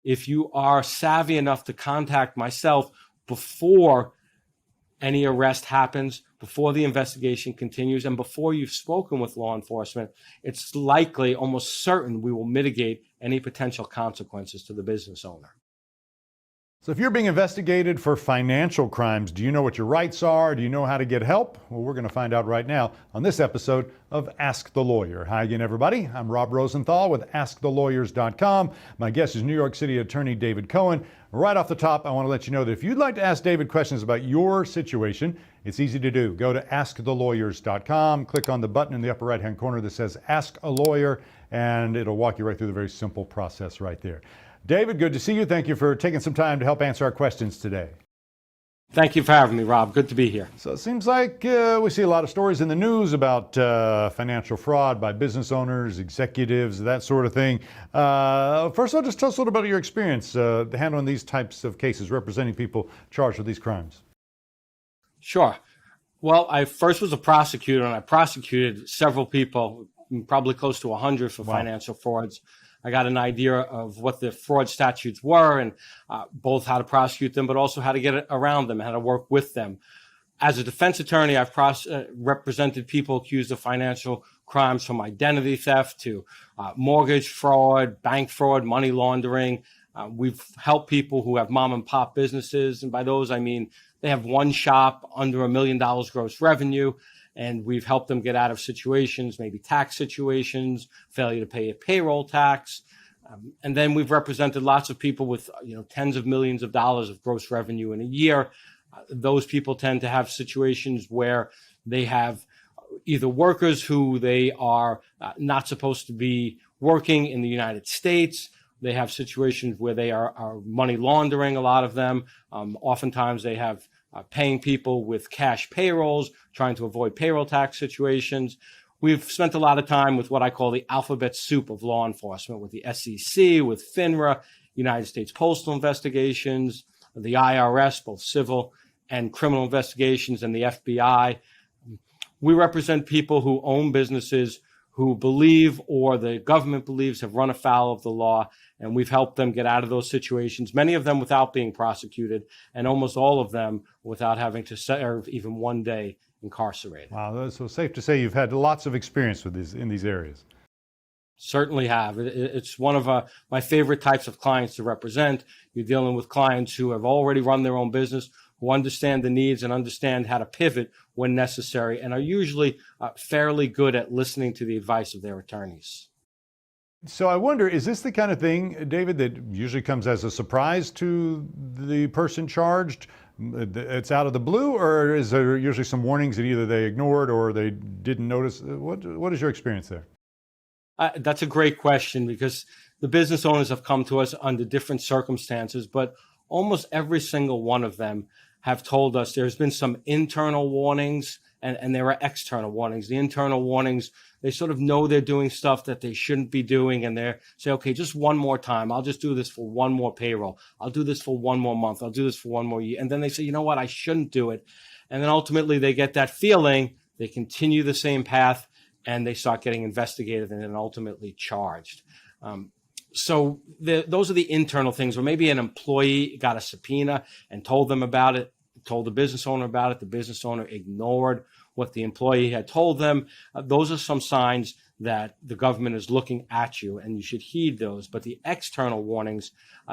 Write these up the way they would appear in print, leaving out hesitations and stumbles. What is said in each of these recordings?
if you are savvy enough to contact myself before any arrest happens, before the investigation continues, and before you've spoken with law enforcement, it's likely, almost certain, we will mitigate any potential consequences to the business owner. So if you're being investigated for financial crimes, do you know what your rights are? Do you know how to get help? Well, we're going to find out right now on this episode of Ask the Lawyer. Hi again, everybody. I'm Rob Rosenthal with AskTheLawyers.com. My guest is New York City attorney David Cohen. Right off the top, I want to let you know that if you'd like to ask David questions about your situation, it's easy to do. Go to AskTheLawyers.com, click on the button in the upper right-hand corner that says Ask a Lawyer, and it'll walk you right through the very simple process right there. David, good to see you. Thank you for taking some time to help answer our questions today. Thank you for having me, Rob. Good to be here. So it seems like we see a lot of stories in the news about financial fraud by business owners, executives, that sort of thing. First of all, just tell us a little bit about your experience handling these types of cases, representing people charged with these crimes. Sure. Well, I first was a prosecutor, and I prosecuted several people, probably close to 100 for financial frauds. I got an idea of what the fraud statutes were, and both how to prosecute them, but also how to get around them, how to work with them. As a defense attorney, I've represented people accused of financial crimes, from identity theft to mortgage fraud, bank fraud, money laundering. We've helped people who have mom and pop businesses, and by those I mean they have one shop under $1 million gross revenue, and we've helped them get out of situations, maybe tax situations, failure to pay a payroll tax. And then we've represented lots of people with, tens of millions of dollars of gross revenue in a year. Those people tend to have situations where they have either workers who they are not supposed to be working in the United States. They have situations where they are money laundering, a lot of them. Oftentimes they have paying people with cash payrolls, trying to avoid payroll tax situations. We've spent a lot of time with what I call the alphabet soup of law enforcement, with the SEC, with FINRA, United States Postal Investigations, the IRS, both civil and criminal investigations, and the FBI. We represent people who own businesses who believe, or the government believes, have run afoul of the law, and we've helped them get out of those situations, many of them without being prosecuted, and almost all of them without having to serve even one day incarcerated. Wow, so safe to say you've had lots of experience with in these areas. Certainly have. It's one of my favorite types of clients to represent. You're dealing with clients who have already run their own business, who understand the needs and understand how to pivot when necessary, and are usually fairly good at listening to the advice of their attorneys. So I wonder, is this the kind of thing, David, that usually comes as a surprise to the person charged? It's out of the blue, or is there usually some warnings that either they ignored or they didn't notice? What is your experience there? That's a great question, because the business owners have come to us under different circumstances, but almost every single one of them have told us there's been some internal warnings and there are external warnings. The internal warnings, they sort of know they're doing stuff that they shouldn't be doing, and they say, okay, just one more time. I'll just do this for one more payroll. I'll do this for one more month. I'll do this for one more year. And then they say, you know what, I shouldn't do it. And then ultimately they get that feeling, they continue the same path, and they start getting investigated and then ultimately charged. So those are the internal things, where maybe an employee got a subpoena and told them about it, told the business owner about it. The business owner ignored what the employee had told them. Those are some signs that the government is looking at you, and you should heed those. But the external warnings,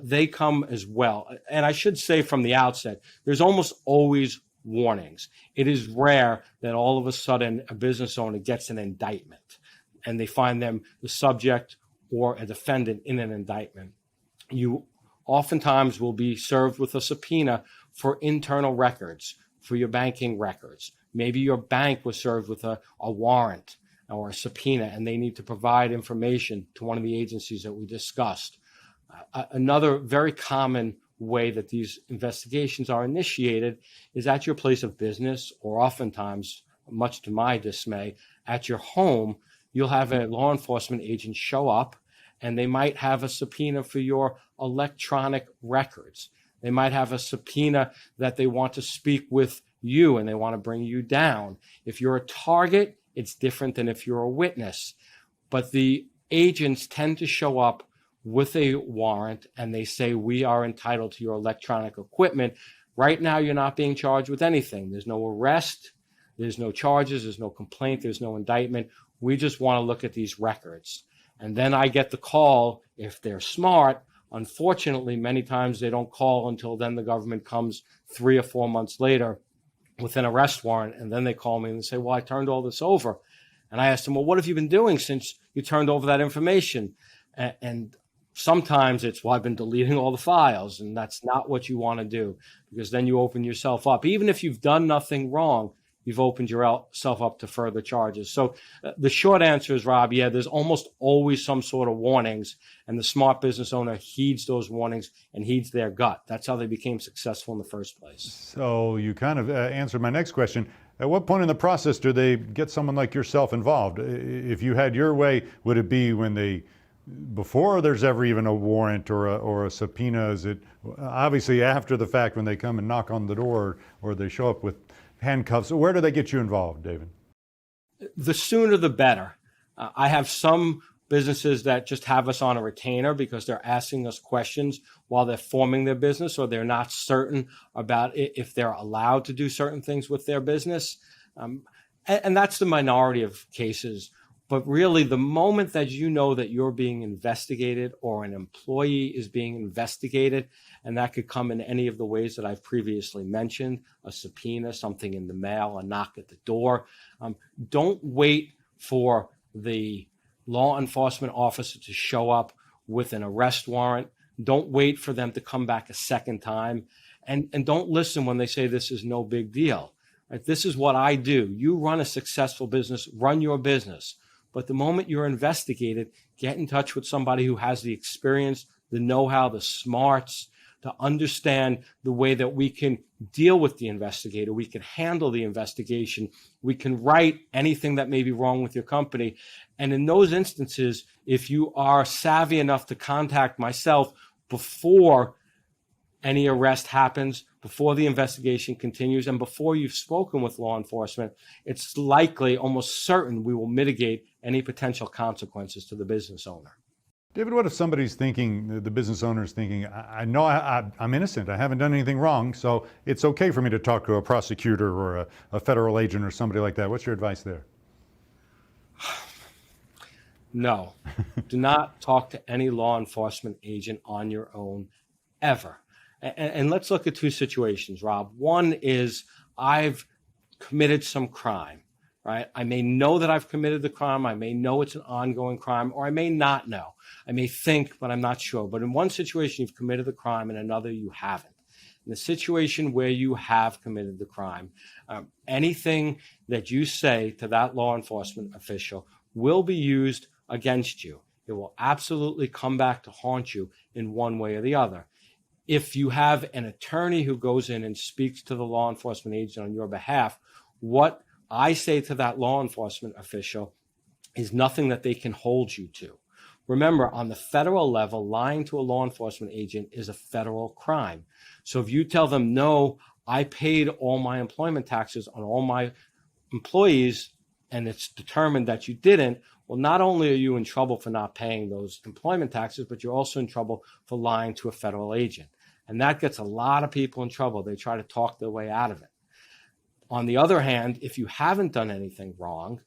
they come as well. And I should say from the outset, there's almost always warnings. It is rare that all of a sudden a business owner gets an indictment and they find them the subject or a defendant in an indictment. You oftentimes will be served with a subpoena for internal records, for your banking records. Maybe your bank was served with a warrant or a subpoena, and they need to provide information to one of the agencies that we discussed. Another very common way that these investigations are initiated is at your place of business, or oftentimes, much to my dismay, at your home. You'll have a law enforcement agent show up, and they might have a subpoena for your electronic records. They might have a subpoena that they want to speak with you and they want to bring you down. If you're a target, it's different than if you're a witness. But the agents tend to show up with a warrant and they say, we are entitled to your electronic equipment, right now you're not being charged with anything. There's no arrest, there's no charges, there's no complaint, there's no indictment. We just want to look at these records. And then I get the call, if they're smart. Unfortunately, many times they don't call until then the government comes 3 or 4 months later with an arrest warrant. And then they call me and they say, well, I turned all this over. And I asked them, well, what have you been doing since you turned over that information? And sometimes it's, well, I've been deleting all the files. And that's not what you want to do, because then you open yourself up. Even if you've done nothing wrong, you've opened yourself up to further charges. So the short answer is, Rob, yeah, there's almost always some sort of warnings, and the smart business owner heeds those warnings and heeds their gut. That's how they became successful in the first place. So you kind of answered my next question. At what point in the process do they get someone like yourself involved? If you had your way, would it be before there's ever even a warrant or a subpoena? Is it obviously after the fact when they come and knock on the door or they show up with handcuffs? Where do they get you involved, David? The sooner the better. I have some businesses that just have us on a retainer because they're asking us questions while they're forming their business, or they're not certain about if they're allowed to do certain things with their business. And that's the minority of cases. But really, the moment that you know that you're being investigated or an employee is being investigated, and that could come in any of the ways that I've previously mentioned, a subpoena, something in the mail, a knock at the door, don't wait for the law enforcement officer to show up with an arrest warrant. Don't wait for them to come back a second time. And don't listen when they say this is no big deal. Right? This is what I do. You run a successful business, run your business. But the moment you're investigated, get in touch with somebody who has the experience, the know-how, the smarts to understand the way that we can deal with the investigator. We can handle the investigation. We can write anything that may be wrong with your company. And in those instances, if you are savvy enough to contact myself before any arrest happens, before the investigation continues, and before you've spoken with law enforcement, it's likely, almost certain, we will mitigate any potential consequences to the business owner. David, what if somebody's thinking, the business owner's thinking, I know I'm innocent, I haven't done anything wrong, so it's okay for me to talk to a prosecutor or a federal agent or somebody like that. What's your advice there? No. Do not talk to any law enforcement agent on your own, ever. And let's look at two situations, Rob. One is I've committed some crime, right? I may know that I've committed the crime. I may know it's an ongoing crime, or I may not know. I may think, but I'm not sure. But in one situation, you've committed the crime. In another, you haven't. In the situation where you have committed the crime, anything that you say to that law enforcement official will be used against you. It will absolutely come back to haunt you in one way or the other. If you have an attorney who goes in and speaks to the law enforcement agent on your behalf, what I say to that law enforcement official is nothing that they can hold you to. Remember, on the federal level, lying to a law enforcement agent is a federal crime. So if you tell them, no, I paid all my employment taxes on all my employees, and it's determined that you didn't, well, not only are you in trouble for not paying those employment taxes, but you're also in trouble for lying to a federal agent. And that gets a lot of people in trouble. They try to talk their way out of it. On the other hand, if you haven't done anything wrong,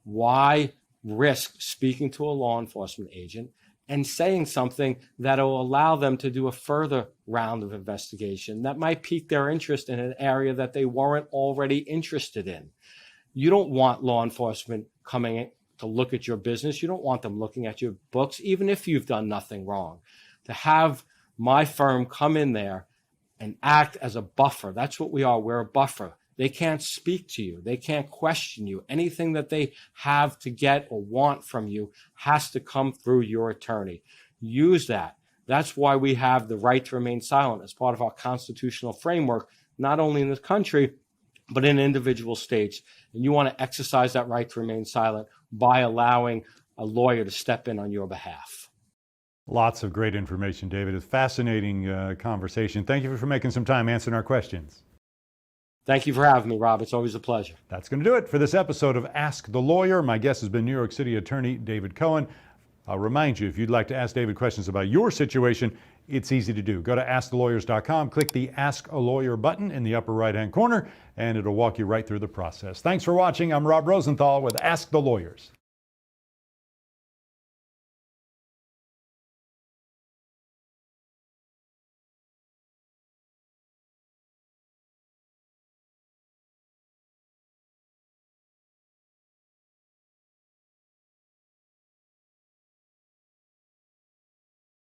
why risk speaking to a law enforcement agent and saying something that will allow them to do a further round of investigation that might pique their interest in an area that they weren't already interested in? You don't want law enforcement coming in to look at your business. You don't want them looking at your books, even if you've done nothing wrong. To have my firm come in there and act as a buffer, that's what we are. We're a buffer. They can't speak to you. They can't question you. Anything that they have to get or want from you has to come through your attorney. Use that. That's why we have the right to remain silent as part of our constitutional framework, not only in this country, but in individual states. And you want to exercise that right to remain silent by allowing a lawyer to step in on your behalf. Lots of great information, David. It's a fascinating conversation. Thank you for making some time answering our questions. Thank you for having me, Rob. It's always a pleasure. That's going to do it for this episode of Ask the Lawyer. My guest has been New York City attorney David Cohen. I'll remind you, if you'd like to ask David questions about your situation, it's easy to do. Go to AskTheLawyers.com, click the Ask a Lawyer button in the upper right-hand corner, and it'll walk you right through the process. Thanks for watching. I'm Rob Rosenthal with Ask the Lawyers.